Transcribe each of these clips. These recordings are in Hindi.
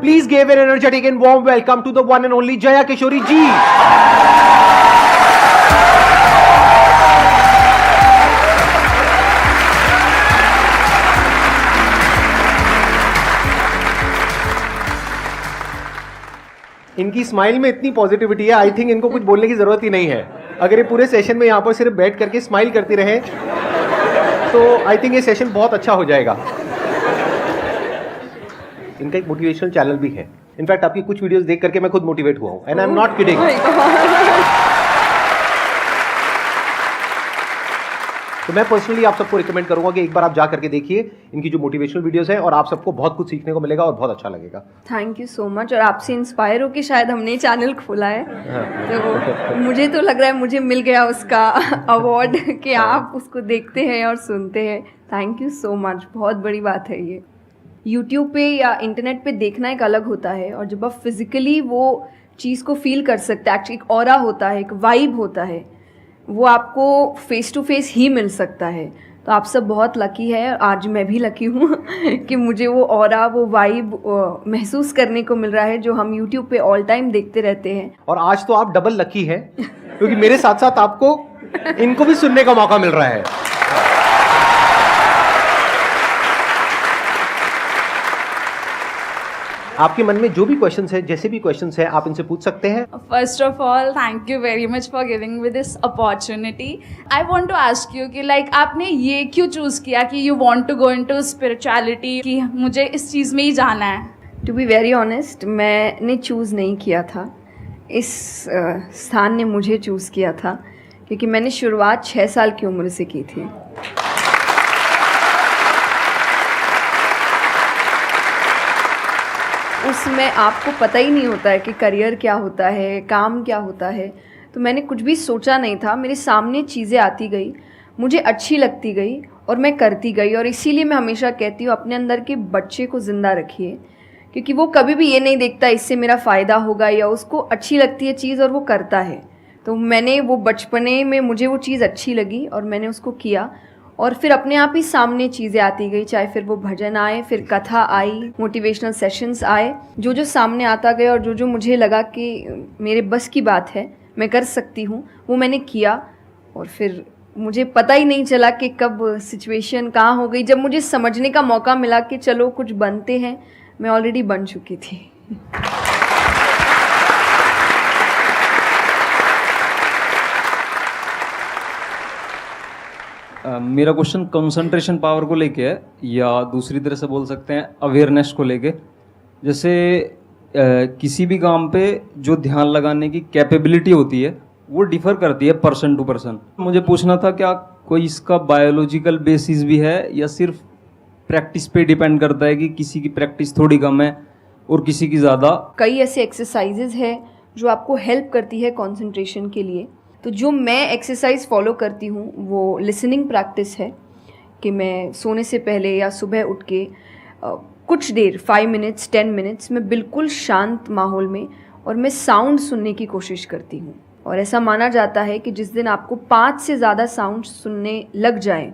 Please give an energetic and warm welcome to the one and only Jaya Kishori ji. इनकी स्माइल में इतनी पॉजिटिविटी है, आई थिंक इनको कुछ बोलने की जरूरत ही नहीं है. अगर ये पूरे सेशन में यहाँ पर सिर्फ बैठ करके स्माइल करती रहे तो आई थिंक ये सेशन बहुत अच्छा हो जाएगा. इनका एक मोटिवेशनल चैनल भी है. इनफैक्ट आपकी कुछ वीडियोस देख करके मैं खुद मोटिवेट हुआ हूँ, and I am not kidding. तो मैं पर्सनली आप सबको रिकमेंड करूंगा कि एक बार आप जा करके देखिए इनकी जो मोटिवेशनल वीडियोस है, और आप सबको बहुत कुछ सीखने को मिलेगा और बहुत अच्छा लगेगा. Thank you so much. और आपसे इंस्पायर होकर शायद हमने चैनल खोला है. तो मुझे तो लग रहा है मुझे मिल गया उसका अवार्ड कि आप उसको देखते हैं और सुनते हैं. Thank you so much. बहुत बड़ी बात है ये. यूट्यूब पे या इंटरनेट पे देखना एक अलग होता है, और जब आप फिजिकली वो चीज़ को फील कर सकते हैं, एक्चुअली एक ऑरा होता है, एक वाइब होता है, वो आपको फेस टू फेस ही मिल सकता है. तो आप सब बहुत लकी है. आज मैं भी लकी हूँ कि मुझे वो ऑरा, वो वाइब महसूस करने को मिल रहा है जो हम यूट्यूब पे ऑल टाइम देखते रहते हैं. और आज तो आप डबल लकी हैं क्योंकि मेरे साथ साथ आपको इनको भी सुनने का मौका मिल रहा है. आपके मन में जो भी क्वेश्चंस है, जैसे भी क्वेश्चंस है, आप इनसे पूछ सकते हैं. First of all, thank you very much for giving me this opportunity. I want to ask you कि like आपने ये क्यों चूज़ किया कि you want to go into spirituality, कि मुझे इस चीज़ में ही जाना है. टू बी वेरी ऑनेस्ट, मैंने चूज़ नहीं किया था. इस स्थान ने मुझे चूज़ किया था, क्योंकि मैंने शुरुआत 6 साल की उम्र से की थी. उसमें आपको पता ही नहीं होता है कि करियर क्या होता है, काम क्या होता है. तो मैंने कुछ भी सोचा नहीं था. मेरे सामने चीज़ें आती गई, मुझे अच्छी लगती गई और मैं करती गई. और इसीलिए मैं हमेशा कहती हूँ अपने अंदर के बच्चे को ज़िंदा रखिए, क्योंकि वो कभी भी ये नहीं देखता इससे मेरा फ़ायदा होगा, या उसको अच्छी लगती है चीज़ और वो करता है. तो मैंने वो बचपने में मुझे वो चीज़ अच्छी लगी और मैंने उसको किया, और फिर अपने आप ही सामने चीज़ें आती गई. चाहे फिर वो भजन आए, फिर कथा आई, मोटिवेशनल सेशंस आए, जो जो सामने आता गया और जो जो मुझे लगा कि मेरे बस की बात है, मैं कर सकती हूँ, वो मैंने किया. और फिर मुझे पता ही नहीं चला कि कब सिचुएशन कहाँ हो गई. जब मुझे समझने का मौका मिला कि चलो कुछ बनते हैं, मैं ऑलरेडी बन चुकी थी. मेरा क्वेश्चन कंसंट्रेशन पावर को लेके है, या दूसरी तरह से बोल सकते हैं अवेयरनेस को लेके. जैसे किसी भी काम पे जो ध्यान लगाने की कैपेबिलिटी होती है वो डिफर करती है पर्सन टू पर्सन. मुझे पूछना था क्या कोई इसका बायोलॉजिकल बेसिस भी है, या सिर्फ प्रैक्टिस पे डिपेंड करता है कि किसी की प्रैक्टिस थोड़ी कम है और किसी की ज़्यादा. कई ऐसे एक्सरसाइजेज है जो आपको हेल्प करती है कंसंट्रेशन के लिए. तो जो मैं एक्सरसाइज फॉलो करती हूँ वो लिसनिंग प्रैक्टिस है, कि मैं सोने से पहले या सुबह उठ के कुछ देर 5 मिनट्स 10 मिनट्स मैं बिल्कुल शांत माहौल में और मैं साउंड सुनने की कोशिश करती हूँ. और ऐसा माना जाता है कि जिस दिन आपको 5 से ज़्यादा साउंड सुनने लग जाए,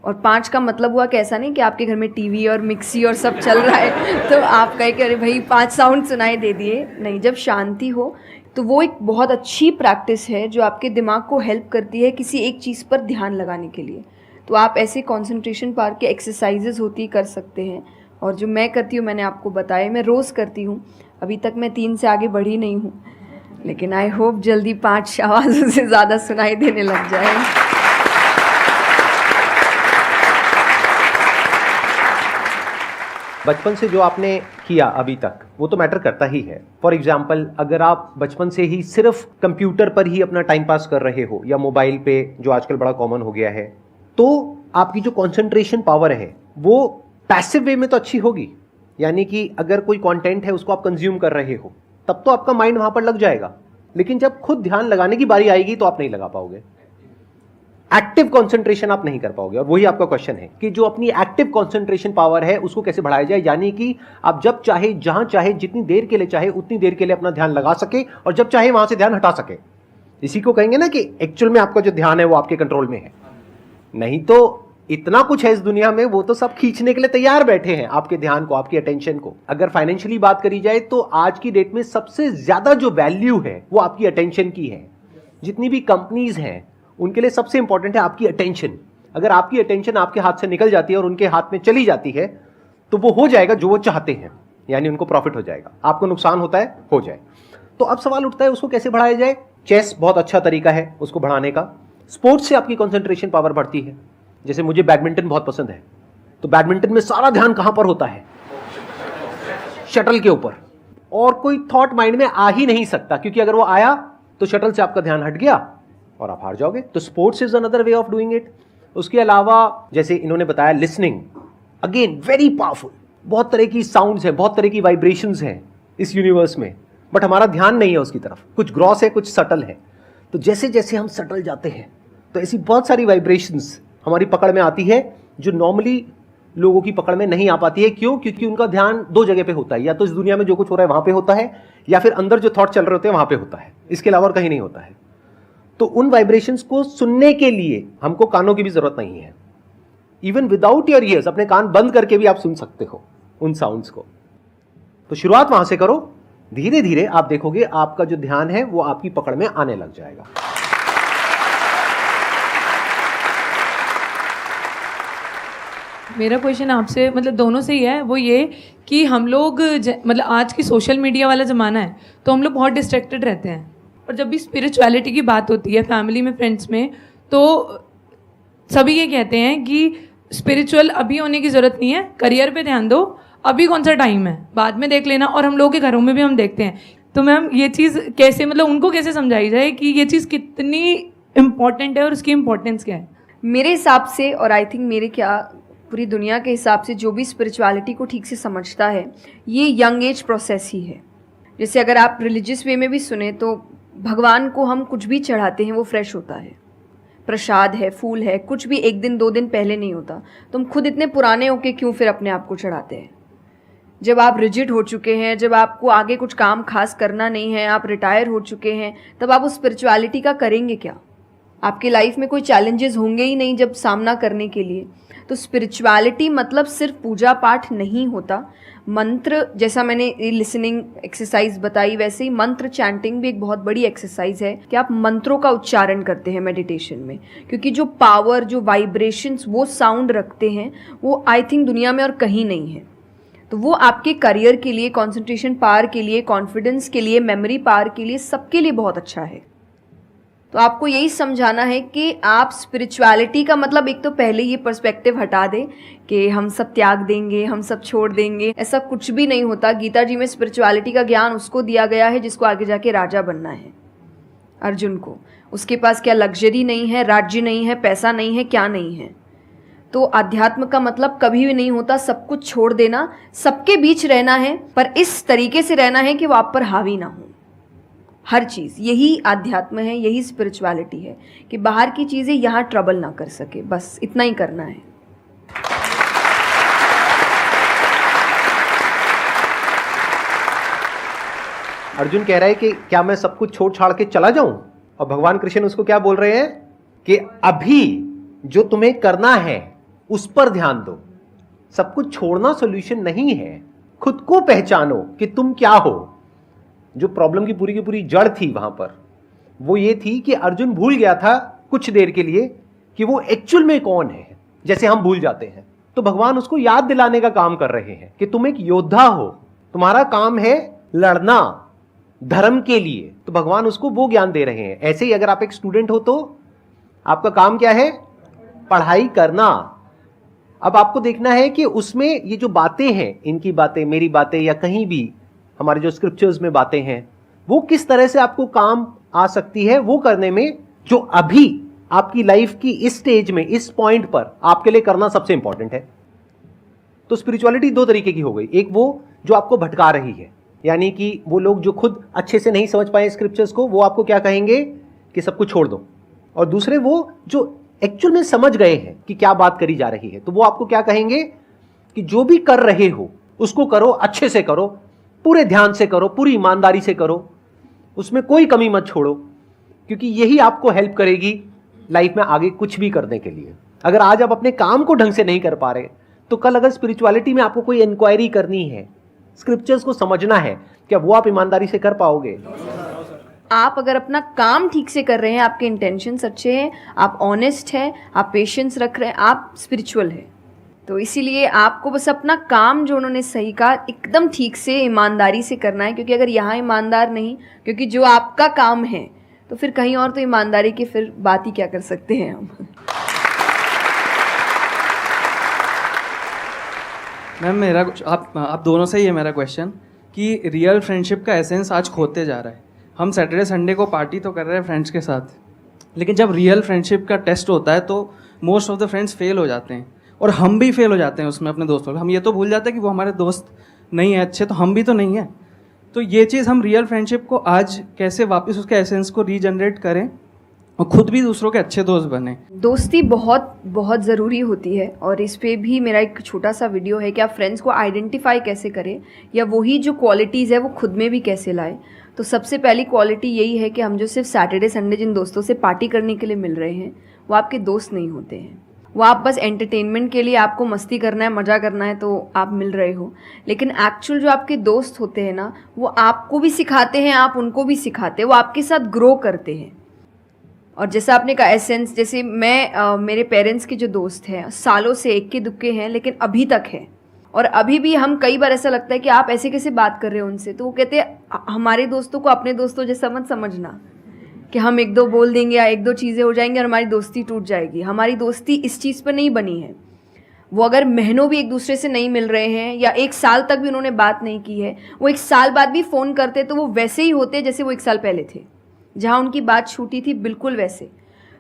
और 5 का मतलब हुआ कि ऐसा नहीं कि आपके घर में टीवी और मिक्सी और सब चल रहा है तो आप कहे कि अरे भाई 5 साउंड सुनाई दे दिए. नहीं, जब शांति हो तो वो एक बहुत अच्छी प्रैक्टिस है जो आपके दिमाग को हेल्प करती है किसी एक चीज़ पर ध्यान लगाने के लिए. तो आप ऐसे कंसंट्रेशन पावर के एक्सरसाइजेज होती कर सकते हैं. और जो मैं करती हूँ मैंने आपको बताया, मैं रोज़ करती हूँ. अभी तक मैं 3 से आगे बढ़ी नहीं हूँ, लेकिन आई होप जल्दी 5 आवाज़ों से ज़्यादा सुनाई देने लग जाए. बचपन से जो आपने किया अभी तक वो तो मैटर करता ही है. फॉर एग्जाम्पल, अगर आप बचपन से ही सिर्फ कंप्यूटर पर ही अपना टाइम पास कर रहे हो या मोबाइल पे, जो आजकल बड़ा कॉमन हो गया है, तो आपकी जो कंसंट्रेशन पावर है वो पैसिव वे में तो अच्छी होगी. यानी कि अगर कोई कंटेंट है उसको आप कंज्यूम कर रहे हो तब तो आपका माइंड वहां पर लग जाएगा, लेकिन जब खुद ध्यान लगाने की बारी आएगी तो आप नहीं लगा पाओगे. एक्टिव कंसंट्रेशन आप नहीं कर पाओगे. और वही आपका क्वेश्चन है कि जो अपनी एक्टिव कंसंट्रेशन पावर है उसको कैसे बढ़ाया जाए. यानी कि आप जब चाहे, जहां चाहे, जितनी देर के लिए चाहे उतनी देर के लिए अपना ध्यान लगा सके, और जब चाहे वहां से ध्यान हटा सके. इसी को कहेंगे ना कि एक्चुअल में आपका जो ध्यान है वो आपके कंट्रोल में है. नहीं तो इतना कुछ है इस दुनिया में, वो तो सब खींचने के लिए तैयार बैठे हैं आपके ध्यान को, आपकी अटेंशन को। अगर फाइनेंशियली बात करी जाए तो आज की डेट में सबसे ज्यादा जो वैल्यू है वो आपकी अटेंशन की है। जितनी भी कंपनीज हैं उनके लिए सबसे इंपॉर्टेंट है आपकी अटेंशन। अगर आपकी अटेंशन आपके हाथ से निकल जाती है और उनके हाथ में चली जाती है तो वो हो जाएगा जो वो चाहते हैं, यानी उनको प्रॉफिट हो जाएगा, आपको नुकसान होता है हो जाए। तो अब सवाल उठता है उसको कैसे बढ़ाया जाए। चेस बहुत अच्छा तरीका है उसको बढ़ाने का। स्पोर्ट्स से आपकी कंसंट्रेशन पावर बढ़ती है। जैसे मुझे बैडमिंटन बहुत पसंद है, तो बैडमिंटन में सारा ध्यान कहां पर होता है? शटल के ऊपर, और कोई थॉट माइंड में आ ही नहीं सकता, क्योंकि अगर वो आया तो शटल से आपका ध्यान हट गया और आप हार जाओगे। तो sports is another way of doing it. उसके अलावा जैसे इन्होंने बताया लिसनिंग, अगेन वेरी पावरफुल। बहुत तरह की साउंड्स हैं, बहुत तरह की वाइब्रेशंस हैं इस यूनिवर्स में, बट हमारा ध्यान नहीं है उसकी तरफ। कुछ ग्रॉस है, कुछ सटल है। तो जैसे जैसे हम सटल जाते हैं तो ऐसी बहुत सारी वाइब्रेशंस हमारी पकड़ में आती है जो नॉर्मली लोगों की पकड़ में नहीं आ पाती है। क्यों? क्योंकि उनका ध्यान दो जगह पे होता है, या तो इस दुनिया में जो कुछ हो रहा है वहां पे होता है, या फिर अंदर जो थॉट चल रहे होते हैं वहां पे होता है। इसके अलावा और कहीं नहीं होता है। तो उन वाइब्रेशंस को सुनने के लिए हमको कानों की भी जरूरत नहीं है। इवन विदाउट योर ईयर्स, अपने कान बंद करके भी आप सुन सकते हो उन साउंड्स को। तो शुरुआत वहां से करो, धीरे धीरे आप देखोगे आपका जो ध्यान है वो आपकी पकड़ में आने लग जाएगा। मेरा क्वेश्चन आपसे मतलब दोनों से ही है, वो ये कि हम लोग मतलब आज की सोशल मीडिया वाला ज़माना है तो हम लोग बहुत डिस्ट्रैक्टेड रहते हैं, और जब भी स्पिरिचुअलिटी की बात होती है फैमिली में, फ्रेंड्स में, तो सभी ये कहते हैं कि स्पिरिचुअल अभी होने की ज़रूरत नहीं है, करियर पे ध्यान दो, अभी कौन सा टाइम है, बाद में देख लेना। और हम लोगों के घरों में भी हम देखते हैं। तो मैम ये चीज़ कैसे, मतलब उनको कैसे समझाई जाए कि ये चीज़ कितनी इम्पॉर्टेंट है और उसकी इम्पोर्टेंस क्या है? मेरे हिसाब से, और आई थिंक मेरे क्या पूरी दुनिया के हिसाब से, जो भी स्पिरिचुअलिटी को ठीक से समझता है ये यंग एज प्रोसेस ही है। जैसे अगर आप रिलीजियस वे में भी सुने तो भगवान को हम कुछ भी चढ़ाते हैं वो फ्रेश होता है, प्रसाद है, फूल है, कुछ भी एक दिन दो दिन पहले नहीं होता। तो हम खुद इतने पुराने होके क्यों फिर अपने आप को चढ़ाते हैं? जब आप रिजिड हो चुके हैं, जब आपको आगे कुछ काम खास करना नहीं है, आप रिटायर हो चुके हैं, तब आप उस स्पिरिचुअलिटी का करेंगे क्या? आपके लाइफ में कोई चैलेंजेस होंगे ही नहीं जब सामना करने के लिए। तो स्पिरिचुअलिटी मतलब सिर्फ पूजा पाठ नहीं होता। मंत्र, जैसा मैंने लिसनिंग एक्सरसाइज बताई, वैसे ही मंत्र चैंटिंग भी एक बहुत बड़ी एक्सरसाइज है कि आप मंत्रों का उच्चारण करते हैं मेडिटेशन में, क्योंकि जो पावर, जो वाइब्रेशंस वो साउंड रखते हैं वो आई थिंक दुनिया में और कहीं नहीं है। तो वो आपके करियर के लिए, कंसंट्रेशन पावर के लिए, कॉन्फिडेंस के लिए, मेमोरी पावर के लिए, सबके लिए बहुत अच्छा है। तो आपको यही समझाना है कि आप स्पिरिचुअलिटी का मतलब, एक तो पहले ये पर्सपेक्टिव हटा दें कि हम सब त्याग देंगे, हम सब छोड़ देंगे। ऐसा कुछ भी नहीं होता। गीता जी में स्पिरिचुअलिटी का ज्ञान उसको दिया गया है जिसको आगे जाके राजा बनना है। अर्जुन को, उसके पास क्या लग्जरी नहीं है, राज्य नहीं है, पैसा नहीं है, क्या नहीं है। तो अध्यात्म का मतलब कभी भी नहीं होता सब कुछ छोड़ देना, सबके बीच रहना है, पर इस तरीके से रहना है कि वो आप पर हावी ना हो। हर चीज़, यही आध्यात्म है, यही स्पिरिचुअलिटी है कि बाहर की चीज़ें यहाँ ट्रबल ना कर सके, बस इतना ही करना है। अर्जुन कह रहा है कि क्या मैं सब कुछ छोड़ छाड़ के चला जाऊं? और भगवान कृष्ण उसको क्या बोल रहे हैं कि अभी जो तुम्हें करना है उस पर ध्यान दो। सब कुछ छोड़ना सॉल्यूशन नहीं है। खुद को पहचानो कि तुम क्या हो। जो प्रॉब्लम की पूरी जड़ थी वहां पर, वो ये थी कि अर्जुन भूल गया था कुछ देर के लिए कि वो एक्चुअल में कौन है, जैसे हम भूल जाते हैं। तो भगवान उसको याद दिलाने का काम कर रहे हैं कि तुम एक योद्धा हो, तुम्हारा काम है लड़ना धर्म के लिए। तो भगवान उसको वो ज्ञान दे रहे हैं। ऐसे ही अगर आप एक स्टूडेंट हो तो आपका काम क्या है? पढ़ाई करना। अब आपको देखना है कि उसमें ये जो बातें हैं, इनकी बातें, मेरी बातें, या कहीं भी हमारे जो स्क्रिप्चर्स में बातें हैं, वो किस तरह से आपको काम आ सकती है वो करने में, जो अभी आपकी लाइफ की इस स्टेज में, इस पॉइंट पर आपके लिए करना सबसे इंपॉर्टेंट है। तो स्पिरिचुअलिटी दो तरीके की हो गई। एक वो जो आपको भटका रही है, यानी कि वो लोग जो खुद अच्छे से नहीं समझ पाए स्क्रिप्चर्स को, वो आपको क्या कहेंगे कि सब कुछ छोड़ दो। और दूसरे वो जो एक्चुअल में समझ गए हैं कि क्या बात करी जा रही है, तो वो आपको क्या कहेंगे कि जो भी कर रहे हो उसको करो, अच्छे से करो, पूरे ध्यान से करो, पूरी ईमानदारी से करो, उसमें कोई कमी मत छोड़ो, क्योंकि यही आपको हेल्प करेगी लाइफ में आगे कुछ भी करने के लिए। अगर आज आप अपने काम को ढंग से नहीं कर पा रहे, तो कल अगर स्पिरिचुअलिटी में आपको कोई इंक्वायरी करनी है, स्क्रिप्चर्स को समझना है, क्या वो आप ईमानदारी से कर पाओगे? आप अगर अपना काम ठीक से कर रहे हैं, आपके इंटेंशंस अच्छे हैं, आप ऑनेस्ट हैं, आप पेशेंस रख रहे हैं, आप स्पिरिचुअल हैं। तो इसीलिए आपको बस अपना काम, जो उन्होंने सही कहा, एकदम ठीक से ईमानदारी से करना है। क्योंकि अगर यहाँ ईमानदार नहीं, क्योंकि जो आपका काम है, तो फिर कहीं और तो ईमानदारी की फिर बात ही क्या कर सकते हैं हम। मैम मेरा आप दोनों से ही है मेरा क्वेश्चन कि रियल फ्रेंडशिप का एसेंस आज खोते जा रहा है। हम सैटरडे संडे को पार्टी तो कर रहे हैं फ्रेंड्स के साथ, लेकिन जब रियल फ्रेंडशिप का टेस्ट होता है तो most of the friends fail हो जाते हैं, और हम भी फेल हो जाते हैं उसमें अपने दोस्तों। हम ये तो भूल जाते हैं कि वो हमारे दोस्त नहीं है अच्छे, तो हम भी तो नहीं हैं। तो ये चीज़ हम रियल फ्रेंडशिप को आज कैसे वापस उसके एसेंस को रीजनरेट करें और खुद भी दूसरों के अच्छे दोस्त बने। दोस्ती बहुत बहुत ज़रूरी होती है, और इस पे भी मेरा एक छोटा सा वीडियो है कि आप फ्रेंड्स को आइडेंटिफाई कैसे करें, या वही जो क्वालिटीज़ है वो खुद में भी कैसे लाएं। तो सबसे पहली क्वालिटी यही है कि हम जो सिर्फ सैटरडे संडे जिन दोस्तों से पार्टी करने के लिए मिल रहे हैं, वो आपके दोस्त नहीं होते हैं। वो आप बस एंटरटेनमेंट के लिए, आपको मस्ती करना है, मज़ा करना है, तो आप मिल रहे हो। लेकिन एक्चुअल जो आपके दोस्त होते हैं ना, वो आपको भी सिखाते हैं, आप उनको भी सिखाते हैं, वो आपके साथ ग्रो करते हैं। और जैसा आपने कहा एसेंस, जैसे मैं मेरे पेरेंट्स के जो दोस्त हैं, सालों से इक्के दुक्के हैं, लेकिन अभी तक है। और अभी भी हम कई बार ऐसा लगता है कि आप ऐसे कैसे बात कर रहे हो उनसे, तो वो कहते हैं हमारे दोस्तों को अपने दोस्तों जैसा मत समझना कि हम एक दो बोल देंगे या एक दो चीज़ें हो जाएंगी और हमारी दोस्ती टूट जाएगी। हमारी दोस्ती इस चीज़ पर नहीं बनी है। वो अगर महीनों भी एक दूसरे से नहीं मिल रहे हैं, या एक साल तक भी उन्होंने बात नहीं की है, वो एक साल बाद भी फ़ोन करते तो वो वैसे ही होते जैसे वो एक साल पहले थे, जहाँ उनकी बात छूटी थी, बिल्कुल वैसे।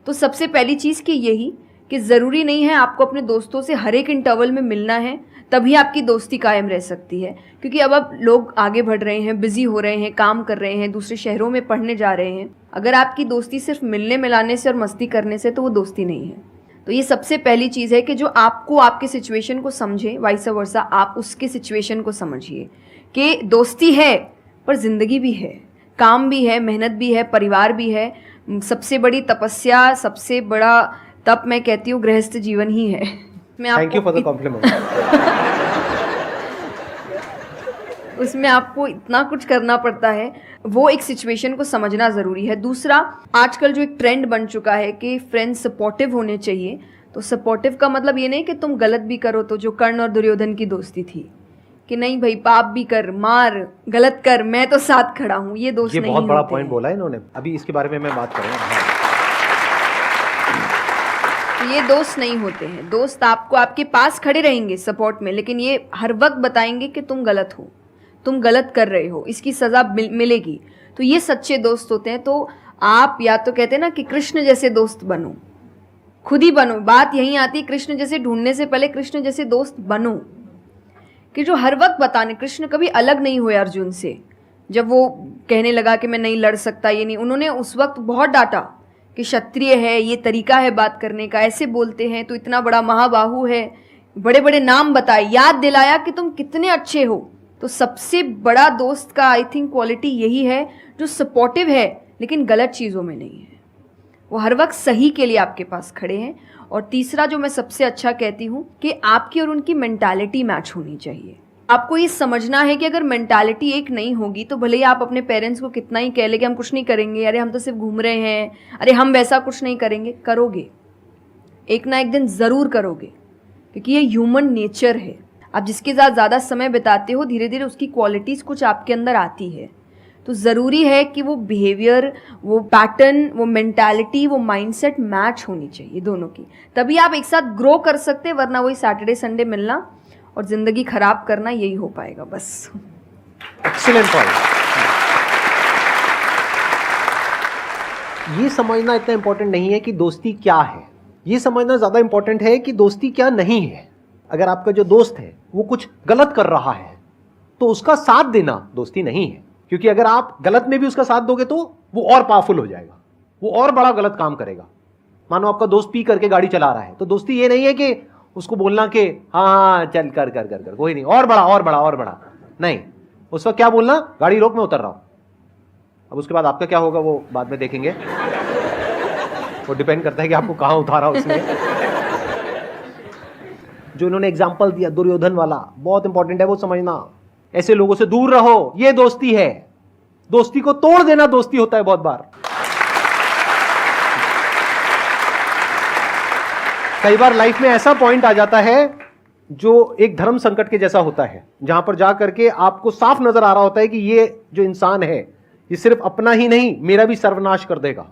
तो सबसे पहली चीज़ कि यही कि ज़रूरी नहीं है आपको अपने दोस्तों से हर एक इंटरवल में मिलना है, तभी आपकी दोस्ती कायम रह सकती है। क्योंकि अब लोग आगे बढ़ रहे हैं, बिजी हो रहे हैं, काम कर रहे हैं, दूसरे शहरों में पढ़ने जा रहे हैं। अगर आपकी दोस्ती सिर्फ मिलने मिलाने से और मस्ती करने से, तो वो दोस्ती नहीं है। तो ये सबसे पहली चीज़ है कि जो आपको आपके सिचुएशन को समझे, वाइस वर्सा आप उसके सिचुएशन को समझिए कि दोस्ती है पर ज़िंदगी भी है, काम भी है, मेहनत भी है, परिवार भी है। सबसे बड़ी तपस्या, सबसे बड़ा तप मैं कहती हूँ गृहस्थ जीवन ही है। Thank you for the compliment. उसमें आपको इतना कुछ करना पड़ता है, वो एक सिचुएशन को समझना ज़रूरी है। दूसरा, आजकल जो एक ट्रेंड बन चुका है कि फ्रेंड्स सपोर्टिव होने चाहिए। तो सपोर्टिव का मतलब ये नहीं कि तुम गलत भी करो, तो जो कर्ण और दुर्योधन की दोस्ती थी कि नहीं भाई पाप भी कर, मार, गलत कर, मैं तो साथ खड़ा हूँ, ये दोस्त नहीं होते। ये बहुत बड़ा पॉइंट बोला है इन्होंने, अभी इसके बारे में मैं बात करूँगा। ये दोस्त नहीं होते हैं। दोस्त आपको आपके पास खड़े रहेंगे सपोर्ट में, लेकिन ये हर वक्त बताएंगे कि तुम गलत हो, तुम गलत कर रहे हो, इसकी सज़ा मिलेगी। तो ये सच्चे दोस्त होते हैं। तो आप या तो कहते हैं ना कि कृष्ण जैसे दोस्त बनो, खुद ही बनो। बात यहीं आती, कृष्ण जैसे ढूंढने से पहले कृष्ण जैसे दोस्त बनो, कि जो हर वक्त बताने। कृष्ण कभी अलग नहीं हुए अर्जुन से। जब वो कहने लगा कि मैं नहीं लड़ सकता, ये नहीं, उन्होंने उस वक्त बहुत डांटा कि क्षत्रिय है, ये तरीका है बात करने का, ऐसे बोलते हैं, तो इतना बड़ा महाबाहु है, बड़े बड़े नाम बताए, याद दिलाया कि तुम कितने अच्छे हो। तो सबसे बड़ा दोस्त का आई थिंक क्वालिटी यही है, जो सपोर्टिव है लेकिन गलत चीज़ों में नहीं है, वो हर वक्त सही के लिए आपके पास खड़े हैं। और तीसरा जो मैं सबसे अच्छा कहती हूँ कि आपकी और उनकी मेंटालिटी मैच होनी चाहिए। आपको ये समझना है कि अगर मेंटालिटी एक नहीं होगी, तो भले ही आप अपने पेरेंट्स को कितना ही कह ले कि हम कुछ नहीं करेंगे, अरे हम तो सिर्फ घूम रहे हैं, अरे हम वैसा कुछ नहीं करेंगे, करोगे, एक ना एक दिन ज़रूर करोगे, क्योंकि ये ह्यूमन नेचर है। आप जिसके साथ ज़्यादा समय बिताते हो, धीरे धीरे उसकी क्वालिटीज़ कुछ आपके अंदर आती है। तो ज़रूरी है कि वो बिहेवियर, वो पैटर्न, वो मेंटालिटी, वो माइंडसेट मैच होनी चाहिए दोनों की, तभी आप एक साथ ग्रो कर सकते हैं। वरना वही सैटरडे संडे मिलना और ज़िंदगी खराब करना, यही हो पाएगा बस। Excellent point. ये समझना इतना इंपॉर्टेंट नहीं है कि दोस्ती क्या है, ये समझना ज़्यादा इंपॉर्टेंट है कि दोस्ती क्या नहीं है। अगर आपका जो दोस्त है वो कुछ गलत कर रहा है, तो उसका साथ देना दोस्ती नहीं है। क्योंकि अगर आप गलत में भी उसका साथ दोगे तो वो और पावरफुल हो जाएगा, वो और बड़ा गलत काम करेगा। मानो आपका दोस्त पी करके गाड़ी चला रहा है, तो दोस्ती ये नहीं है कि उसको बोलना कि हाँ चल कर कर कर कर कोई नहीं, और बड़ा और बड़ा और बड़ा नहीं। उस वक्त क्या बोलना, गाड़ी रोक, मैं उतर रहा हूं। अब उसके बाद आपका क्या होगा वो बाद में देखेंगे, वो डिपेंड करता है कि आपको कहाँ उतारा उसने। जो इन्होंने एग्जाम्पल दिया दुर्योधन वाला, बहुत इंपॉर्टेंट है वो समझना। ऐसे लोगों से दूर रहो, ये दोस्ती है। दोस्ती को तोड़ देना दोस्ती होता है बहुत बार। कई बार लाइफ में ऐसा पॉइंट आ जाता है जो एक धर्म संकट के जैसा होता है, जहां पर जा करके आपको साफ नजर आ रहा होता है कि ये जो इंसान है ये सिर्फ अपना ही नहीं मेरा भी सर्वनाश कर देगा।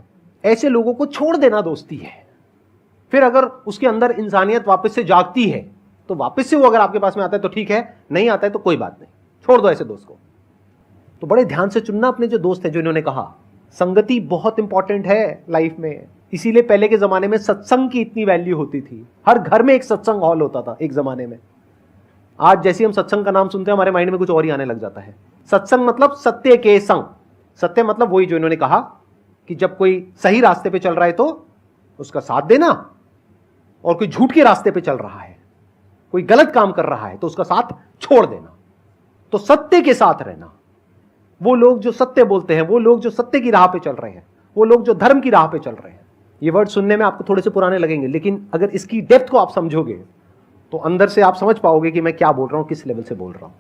ऐसे लोगों को छोड़ देना दोस्ती है। फिर अगर उसके अंदर इंसानियत वापस से जागती है तो वापस से वो अगर आपके पास में आता है तो ठीक है, नहीं आता है तो कोई बात नहीं, छोड़ दो ऐसे दोस्त को। तो बड़े ध्यान से चुनना अपने जो दोस्त हैं। जो इन्होंने कहा संगति बहुत इंपॉर्टेंट है लाइफ में, इसीलिए पहले के जमाने में सत्संग की इतनी वैल्यू होती थी। हर घर में एक सत्संग हॉल होता था एक जमाने में। आज जैसे हम सत्संग का नाम सुनते हैं हमारे माइंड में कुछ और ही आने लग जाता है। सत्संग मतलब सत्य के संग। सत्य मतलब वही जो इन्होंने कहा कि जब कोई सही रास्ते पे चल रहा है तो उसका साथ देना, और कोई झूठ के रास्ते पे चल रहा है, कोई गलत काम कर रहा है तो उसका साथ छोड़ देना। तो सत्य के साथ रहना। वो लोग जो सत्य बोलते हैं, वो लोग जो सत्य की राह पे चल रहे हैं, वो लोग जो धर्म की राह पे चल रहे हैं। ये वर्ड सुनने में आपको थोड़े से पुराने लगेंगे, लेकिन अगर इसकी डेप्थ को आप समझोगे तो अंदर से आप समझ पाओगे कि मैं क्या बोल रहा हूं, किस लेवल से बोल रहा हूं।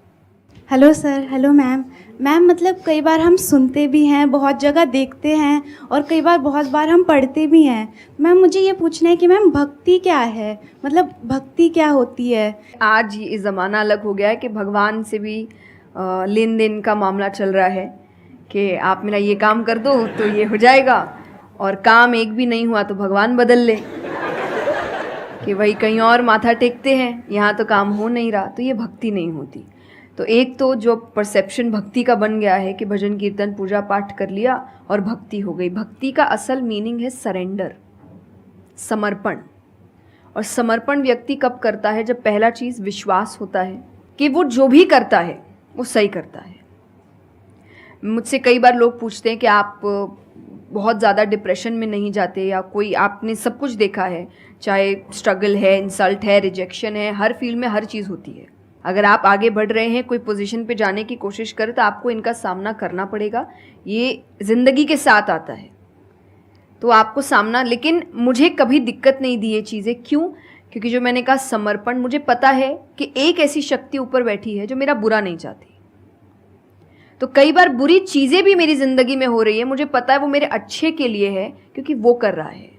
Hello sir, hello ma'am. Ma'am मतलब कई बार हम सुनते भी हैं, बहुत जगह देखते हैं, और कई बार बहुत बार हम पढ़ते भी हैं। मैम मुझे ये पूछना है कि मैम भक्ति क्या है, मतलब भक्ति क्या होती है? आज ये ज़माना अलग हो गया है कि भगवान से भी लेन देन का मामला चल रहा है कि आप मेरा ये काम कर दो तो ये हो जाएगा, और काम एक भी नहीं हुआ तो भगवान बदल ले, कि वही कहीं और माथा टेकते हैं, यहाँ तो काम हो नहीं रहा। तो ये भक्ति नहीं होती। तो एक तो जो परसेप्शन भक्ति का बन गया है कि भजन कीर्तन पूजा पाठ कर लिया और भक्ति हो गई। भक्ति का असल मीनिंग है सरेंडर, समर्पण। और समर्पण व्यक्ति कब करता है? जब पहला चीज़ विश्वास होता है कि वो जो भी करता है वो सही करता है। मुझसे कई बार लोग पूछते हैं कि आप बहुत ज़्यादा डिप्रेशन में नहीं जाते, या कोई आपने सब कुछ देखा है, चाहे स्ट्रगल है, इंसल्ट है, रिजेक्शन है, हर फील्ड में हर चीज़ होती है। अगर आप आगे बढ़ रहे हैं, कोई पोजीशन पे जाने की कोशिश करें तो आपको इनका सामना करना पड़ेगा। ये ज़िंदगी के साथ आता है तो आपको सामना, लेकिन मुझे कभी दिक्कत नहीं दी ये चीज़ें। क्यों? क्योंकि जो मैंने कहा समर्पण, मुझे पता है कि एक ऐसी शक्ति ऊपर बैठी है जो मेरा बुरा नहीं चाहती। तो कई बार बुरी चीज़ें भी मेरी ज़िंदगी में हो रही है, मुझे पता है वो मेरे अच्छे के लिए है क्योंकि वो कर रहा है।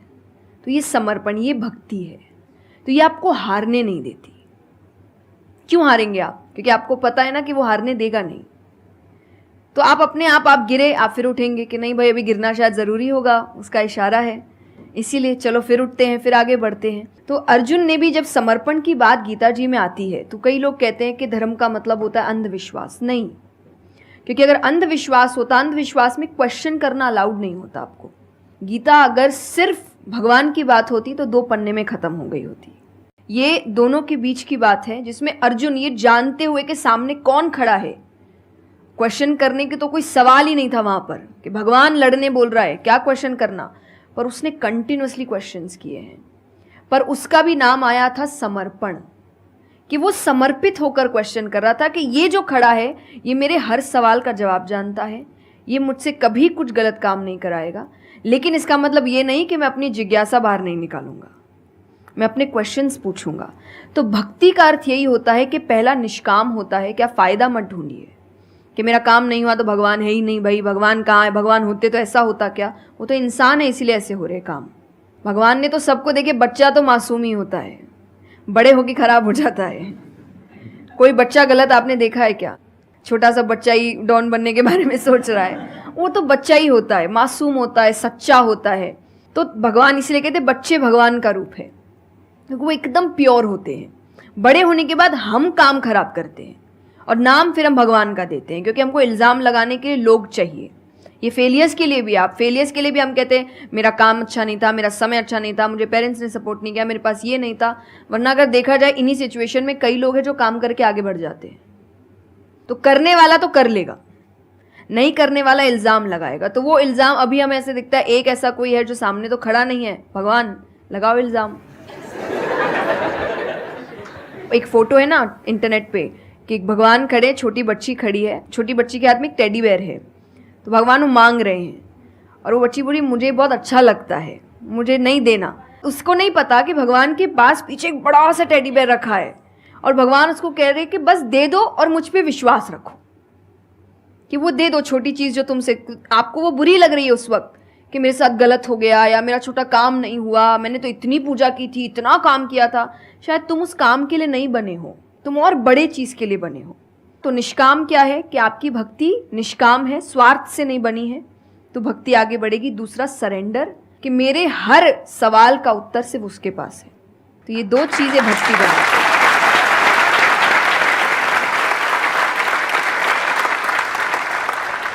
तो ये समर्पण, ये भक्ति है। तो ये आपको हारने नहीं देती। क्यों हारेंगे आप? क्योंकि आपको पता है ना कि वो हारने देगा नहीं। तो आप अपने आप गिरे, आप फिर उठेंगे कि नहीं भाई अभी गिरना शायद ज़रूरी होगा, उसका इशारा है, इसीलिए चलो फिर उठते हैं, फिर आगे बढ़ते हैं। तो अर्जुन ने भी, जब समर्पण की बात गीता जी में आती है तो कई लोग कहते हैं कि धर्म का मतलब होता है अंधविश्वास। नहीं, क्योंकि अगर अंधविश्वास होता, अंधविश्वास में क्वेश्चन करना अलाउड नहीं होता आपको। गीता अगर सिर्फ भगवान की बात होती तो 2 पन्ने में ख़त्म हो गई होती। ये दोनों के बीच की बात है जिसमें अर्जुन ये जानते हुए कि सामने कौन खड़ा है, क्वेश्चन करने के तो कोई सवाल ही नहीं था वहाँ पर कि भगवान लड़ने बोल रहा है, क्या क्वेश्चन करना, पर उसने कंटिन्यूअसली क्वेश्चंस किए हैं। पर उसका भी नाम आया था समर्पण, कि वो समर्पित होकर क्वेश्चन कर रहा था कि ये जो खड़ा है ये मेरे हर सवाल का जवाब जानता है, ये मुझसे कभी कुछ गलत काम नहीं कराएगा। लेकिन इसका मतलब ये नहीं कि मैं अपनी जिज्ञासा बाहर नहीं निकालूंगा, मैं अपने क्वेश्चंस पूछूंगा। तो भक्ति का अर्थ यही होता है कि पहला निष्काम होता है। क्या फ़ायदा मत ढूंढिए कि मेरा काम नहीं हुआ तो भगवान है ही नहीं। भाई भगवान कहाँ है? भगवान होते तो ऐसा होता क्या? वो तो इंसान है इसीलिए ऐसे हो रहे काम। भगवान ने तो सबको देखे, बच्चा तो मासूम ही होता है, बड़े होके खराब हो जाता है। कोई बच्चा गलत आपने देखा है क्या? छोटा सा बच्चा ही डॉन बनने के बारे में सोच रहा है, वो तो बच्चा ही होता है, मासूम होता है, सच्चा होता है। तो भगवान इसलिए कहते बच्चे भगवान का रूप है, क्योंकि वो एकदम प्योर होते हैं। बड़े होने के बाद हम काम खराब करते हैं और नाम फिर हम भगवान का देते हैं, क्योंकि हमको इल्ज़ाम लगाने के लिए लोग चाहिए। ये फेलियर्स के लिए भी, आप फेलियर्स के लिए भी हम कहते हैं मेरा काम अच्छा नहीं था, मेरा समय अच्छा नहीं था, मुझे पेरेंट्स ने सपोर्ट नहीं किया, मेरे पास ये नहीं था। वरना अगर देखा जाए इन्हीं सिचुएशन में कई लोग हैं जो काम करके आगे बढ़ जाते हैं। तो करने वाला तो कर लेगा, नहीं करने वाला इल्ज़ाम लगाएगा। तो वो इल्ज़ाम अभी हमें ऐसे दिखता है, एक ऐसा कोई है जो सामने तो खड़ा नहीं है, भगवान लगाओ इल्ज़ाम। एक फ़ोटो है ना इंटरनेट पे कि भगवान खड़े, छोटी बच्ची खड़ी है, छोटी बच्ची के हाथ में एक टेडी बेयर है, तो भगवान वो मांग रहे हैं और वो बच्ची बोली मुझे बहुत अच्छा लगता है, मुझे नहीं देना। उसको नहीं पता कि भगवान के पास पीछे एक बड़ा सा टेडी बेयर रखा है और भगवान उसको कह रहे कि बस दे दो और मुझ पे विश्वास रखो कि वो दे दो छोटी चीज़ जो तुमसे आपको वो बुरी लग रही है उस वक्त कि मेरे साथ गलत हो गया या मेरा छोटा काम नहीं हुआ, मैंने तो इतनी पूजा की थी, इतना काम किया था, शायद तुम उस काम के लिए नहीं बने हो, तुम और बड़े चीज़ के लिए बने हो। तो निष्काम क्या है कि आपकी भक्ति निष्काम है, स्वार्थ से नहीं बनी है, तो भक्ति आगे बढ़ेगी। दूसरा सरेंडर, कि मेरे हर सवाल का उत्तर सिर्फ उसके पास है। तो ये दो चीज़ें भक्ति बनाती हैं।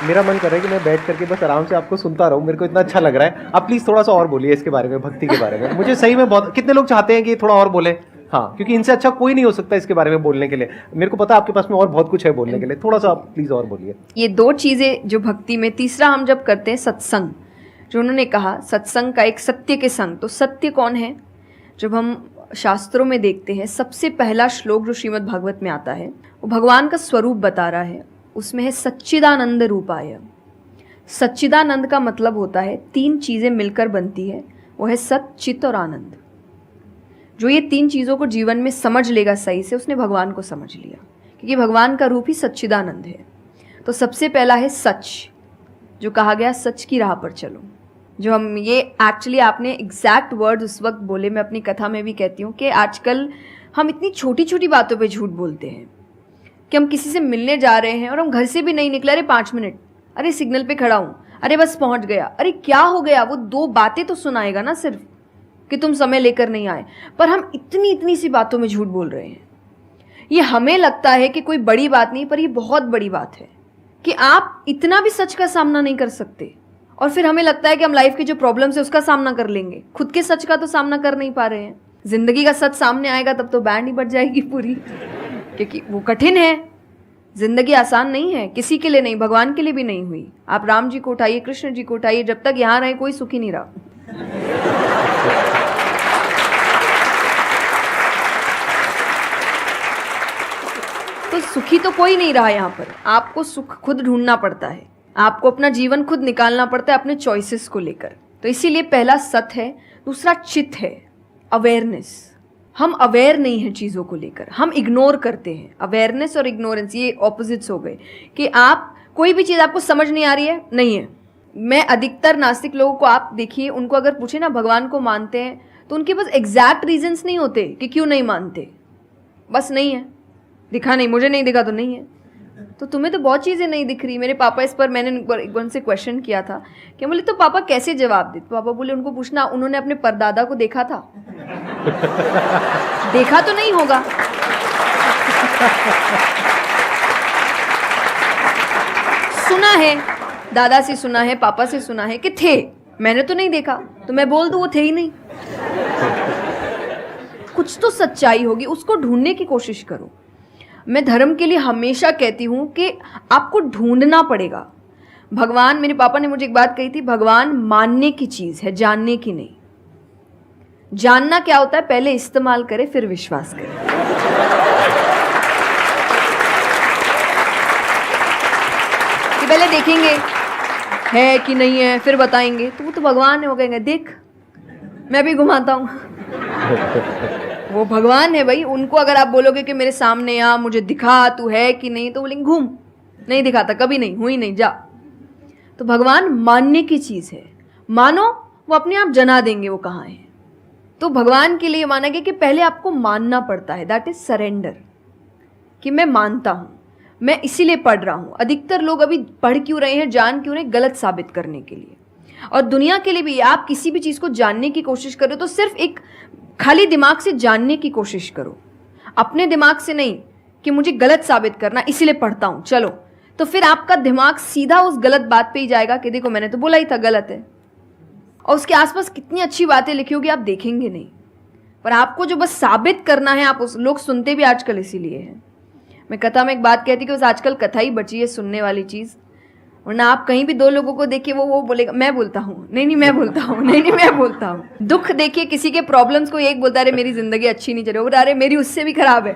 मेरा मन कर रहा है कि मैं बैठ करके बस आराम से आपको सुनता रहूं, मेरे को इतना अच्छा लग रहा है। आप प्लीज थोड़ा सा और बोलिए इसके बारे में, भक्ति के बारे में। मुझे सही में बहुत, कितने लोग चाहते हैं कि थोड़ा और बोले? हाँ, क्योंकि इनसे अच्छा कोई नहीं हो सकता इसके बारे में बोलने के लिए। मेरे को पता है आपके पास में और बहुत कुछ है बोलने के लिए, थोड़ा सा आप प्लीज और बोलिए। ये दो चीज़ें जो भक्ति में। तीसरा हम जब करते हैं सत्संग, जो उन्होंने कहा सत्संग का एक सत्य के संग, तो सत्य कौन है? जब हम शास्त्रों में देखते हैं सबसे पहला श्लोक जो श्रीमद् भागवत में आता है वो भगवान का स्वरूप बता रहा है, उसमें है सच्चिदानंद रूपाय। सच्चिदानंद का मतलब होता है तीन चीज़ें मिलकर बनती है, वो है सत, चित और आनंद। जो ये तीन चीज़ों को जीवन में समझ लेगा सही से, उसने भगवान को समझ लिया, क्योंकि भगवान का रूप ही सच्चिदानंद है। तो सबसे पहला है सच, जो कहा गया सच की राह पर चलो। जो हम ये एक्चुअली आपने एग्जैक्ट वर्ड उस वक्त बोले, मैं अपनी कथा में भी कहती हूँ कि आजकल हम इतनी छोटी छोटी बातों पे झूठ बोलते हैं कि हम किसी से मिलने जा रहे हैं और हम घर से भी नहीं निकले, अरे 5 मिनट, अरे सिग्नल पे खड़ा हूँ, अरे बस पहुँच गया, अरे क्या हो गया, वो 2 बातें तो सुनाएगा ना सिर्फ कि तुम समय लेकर नहीं आए, पर हम इतनी इतनी सी बातों में झूठ बोल रहे हैं। ये हमें लगता है कि कोई बड़ी बात नहीं, पर ये बहुत बड़ी बात है कि आप इतना भी सच का सामना नहीं कर सकते, और फिर हमें लगता है कि हम लाइफ के जो प्रॉब्लम्स है उसका सामना कर लेंगे, खुद के सच का तो सामना कर नहीं पा रहे हैं। जिंदगी का सच सामने आएगा तब तो बैंड ही बज जाएगी पूरी, क्योंकि वो कठिन है। जिंदगी आसान नहीं है, किसी के लिए नहीं, भगवान के लिए भी नहीं हुई। आप राम जी को उठाइए, कृष्ण जी को उठाइए, जब तक यहाँ रहे कोई सुखी नहीं रहा। तो सुखी तो कोई नहीं रहा यहाँ पर। आपको सुख खुद ढूंढना पड़ता है, आपको अपना जीवन खुद निकालना पड़ता है अपने चॉइसेस को लेकर। तो इसीलिए पहला सत है। दूसरा चित है, अवेयरनेस। हम अवेयर नहीं हैं चीज़ों को लेकर, हम इग्नोर करते हैं। अवेयरनेस और इग्नोरेंस ये ऑपोजिट्स हो गए कि आप कोई भी चीज़ आपको समझ नहीं आ रही है, नहीं है। मैं अधिकतर नास्तिक लोगों को आप देखिए, उनको अगर पूछे ना भगवान को मानते हैं, तो उनके पास एग्जैक्ट रीजंस नहीं होते कि क्यों नहीं मानते, बस नहीं है, दिखा नहीं, मुझे नहीं दिखा तो नहीं है। तो तुम्हें तो बहुत चीज़ें नहीं दिख रही। मेरे पापा इस पर मैंने एक बार उनसे क्वेश्चन किया था कि बोले तो पापा कैसे जवाब दे? तो पापा बोले उनको पूछना उन्होंने अपने परदादा को देखा था। देखा तो नहीं होगा, सुना है, दादा से सुना है, पापा से सुना है कि थे, मैंने तो नहीं देखा, तो मैं बोल दूं वो थे ही नहीं। कुछ तो सच्चाई होगी, उसको ढूंढने की कोशिश करो। मैं धर्म के लिए हमेशा कहती हूँ कि आपको ढूंढना पड़ेगा। भगवान, मेरे पापा ने मुझे एक बात कही थी, भगवान मानने की चीज़ है, जानने की नहीं। जानना क्या होता है? पहले इस्तेमाल करे फिर विश्वास करे। कि पहले देखेंगे है कि नहीं है, फिर बताएंगे। तो वो तो भगवान है, वो कहेंगे देख मैं भी घुमाता हूँ। वो भगवान है भाई। उनको अगर आप बोलोगे कि मेरे सामने आ, मुझे दिखा तू है कि नहीं, तो बोलेंगे घूम, नहीं दिखाता, कभी नहीं हुई, नहीं जा। तो भगवान मानने की चीज़ है, मानो वो अपने आप जना देंगे वो कहाँ है। तो भगवान के लिए माना गया कि पहले आपको मानना पड़ता है, दैट इज सरेंडर, कि मैं मानता हूँ, मैं इसीलिए पढ़ रहा हूँ। अधिकतर लोग अभी पढ़ क्यों रहे हैं, जान क्यों रहे हैं? गलत साबित करने के लिए। और दुनिया के लिए भी, आप किसी भी चीज़ को जानने की कोशिश करो तो सिर्फ एक खाली दिमाग से जानने की कोशिश करो, अपने दिमाग से नहीं कि मुझे गलत साबित करना इसीलिए पढ़ता हूँ चलो। तो फिर आपका दिमाग सीधा उस गलत बात पे ही जाएगा कि देखो मैंने तो बोला ही था गलत है, और उसके आसपास कितनी अच्छी बातें लिखी होगी आप देखेंगे नहीं। पर आपको जो बस साबित करना है, आप उस लोग सुनते भी आजकल इसीलिए हैं। मैं कथा में एक बात कहती कि बस आजकल कथा ही बची है सुनने वाली चीज़, वरना आप कहीं भी 2 लोगों को देखिए वो बोलेगा मैं बोलता हूँ, नहीं मैं बोलता हूँ, नहीं मैं बोलता हूँ। दुख देखिए किसी के, प्रॉब्लम्स को एक बोलता है अरे मेरी जिंदगी अच्छी नहीं चल रही, अरे मेरी उससे भी खराब है।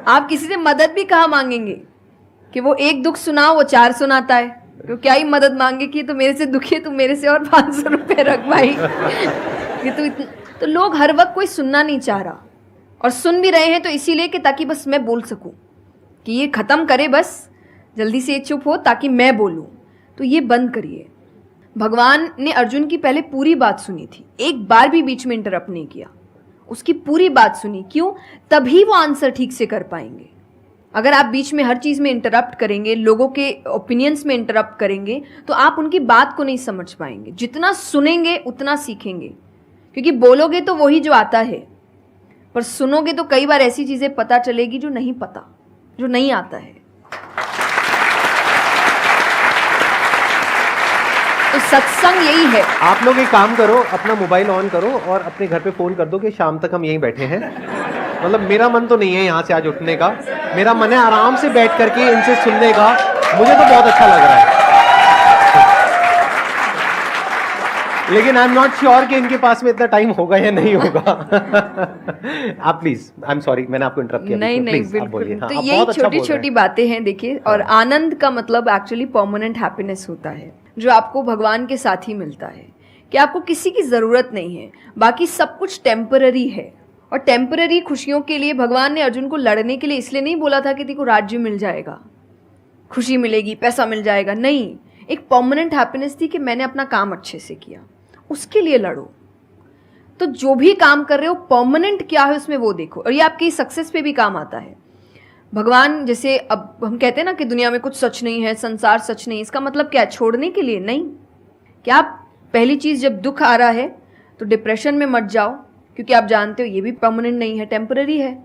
आप किसी से मदद भी कहाँ मांगेंगे कि वो एक दुख सुनाओ वो 4 सुनाता है, तो क्या ही मदद मांगे कि तो मेरे से दुखी है, तू मेरे से और 500 रुपये रख भाई। ये तो लोग हर वक्त कोई सुनना नहीं चाह रहा, और सुन भी रहे हैं तो इसीलिए कि ताकि बस मैं बोल सकूं, कि ये ख़त्म करे बस, जल्दी से चुप हो ताकि मैं बोलूं। तो ये बंद करिए। भगवान ने अर्जुन की पहले पूरी बात सुनी थी, एक बार भी बीच में इंटरप्ट नहीं किया, उसकी पूरी बात सुनी। क्यों? तभी वो आंसर ठीक से कर पाएंगे। अगर आप बीच में हर चीज़ में इंटरप्ट करेंगे, लोगों के ओपिनियंस में इंटरप्ट करेंगे, तो आप उनकी बात को नहीं समझ पाएंगे। जितना सुनेंगे उतना सीखेंगे, क्योंकि बोलोगे तो वही जो आता है, पर सुनोगे तो कई बार ऐसी चीज़ें पता चलेगी जो नहीं पता, जो नहीं आता है। तो सत्संग यही है। आप लोग एक काम करो, अपना मोबाइल ऑन करो और अपने घर पे फोन कर दो कि शाम तक हम यहीं बैठे हैं। मतलब मेरा मन तो नहीं है यहाँ से आज उठने का, मेरा मन है आराम से बैठ करके इनसे सुनने का। मुझे तो बहुत अच्छा लग रहा है, लेकिन आई एम नॉट श्योर कि इनके पास में इतना टाइम होगा या नहीं होगा। आप प्लीज, आई एम सॉरी मैंने आपको इंटरप्ट किया। नहीं नहीं, बिल्कुल। तो यही छोटी छोटी बातें हैं देखिए। और आनंद का मतलब एक्चुअली परमानेंट हैप्पीनेस होता है, जो आपको भगवान के साथ ही मिलता है, कि आपको किसी की ज़रूरत नहीं है, बाकी सब कुछ टेम्पररी है। और टेम्पररी खुशियों के लिए भगवान ने अर्जुन को लड़ने के लिए इसलिए नहीं बोला था कि तेरे को राज्य मिल जाएगा, खुशी मिलेगी, पैसा मिल जाएगा। नहीं, एक परमानेंट हैप्पीनेस थी कि मैंने अपना काम अच्छे से किया, उसके लिए लड़ो। तो जो भी काम कर रहे हो परमानेंट क्या है उसमें वो देखो, और ये आपकी सक्सेस पे भी काम आता है। भगवान जैसे अब हम कहते हैं ना कि दुनिया में कुछ सच नहीं है, संसार सच नहीं, इसका मतलब क्या? छोड़ने के लिए नहीं। क्या आप पहली चीज़, जब दुख आ रहा है तो डिप्रेशन में मत जाओ, क्योंकि आप जानते हो ये भी परमानेंट नहीं है, टेम्पररी है,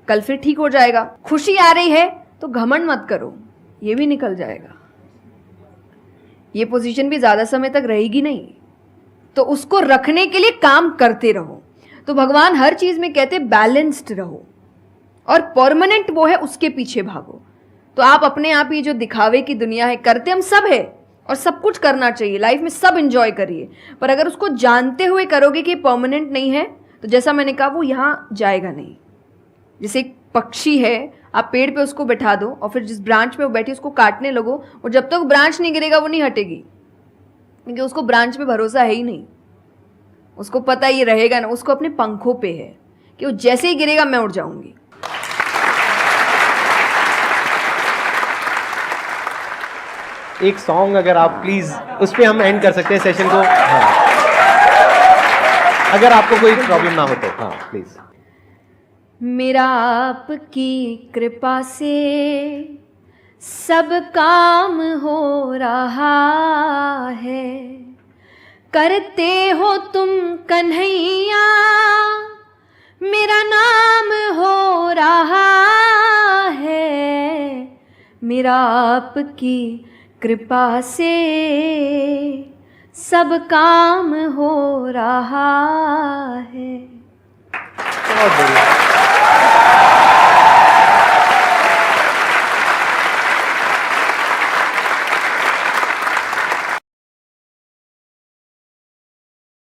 कल फिर ठीक हो जाएगा। खुशी आ रही है तो घमंड मत करो, ये भी निकल जाएगा, ये पोजीशन भी ज़्यादा समय तक रहेगी नहीं। तो उसको रखने के लिए काम करते रहो। तो भगवान हर चीज़ में कहते बैलेंस्ड रहो, और परमानेंट वो है उसके पीछे भागो। तो आप अपने आप ही जो दिखावे की दुनिया है, करते हम सब है और सब कुछ करना चाहिए लाइफ में, सब एंजॉय करिए, पर अगर उसको जानते हुए करोगे कि परमानेंट नहीं है, तो जैसा मैंने कहा वो यहाँ जाएगा नहीं। जैसे एक पक्षी है, आप पेड़ पे उसको बैठा दो और फिर जिस ब्रांच पे वो बैठी उसको काटने लगो, और जब तक ब्रांच नहीं गिरेगा वो नहीं हटेगी, क्योंकि उसको ब्रांच पे भरोसा है ही नहीं। उसको पता ये रहेगा ना, उसको अपने पंखों पे है कि वो जैसे ही गिरेगा मैं उड़ जाऊंगी। एक सॉन्ग अगर आप प्लीज, उस पे हम एंड कर सकते हैं सेशन को। हाँ, अगर आपको कोई प्रॉब्लम ना हो तो। हाँ प्लीज। मेरा आपकी कृपा से सब काम हो रहा है, करते हो तुम कन्हैया, मेरा नाम हो रहा है। मेरा आपकी कृपा से सब काम हो रहा है। बहुत बढ़िया।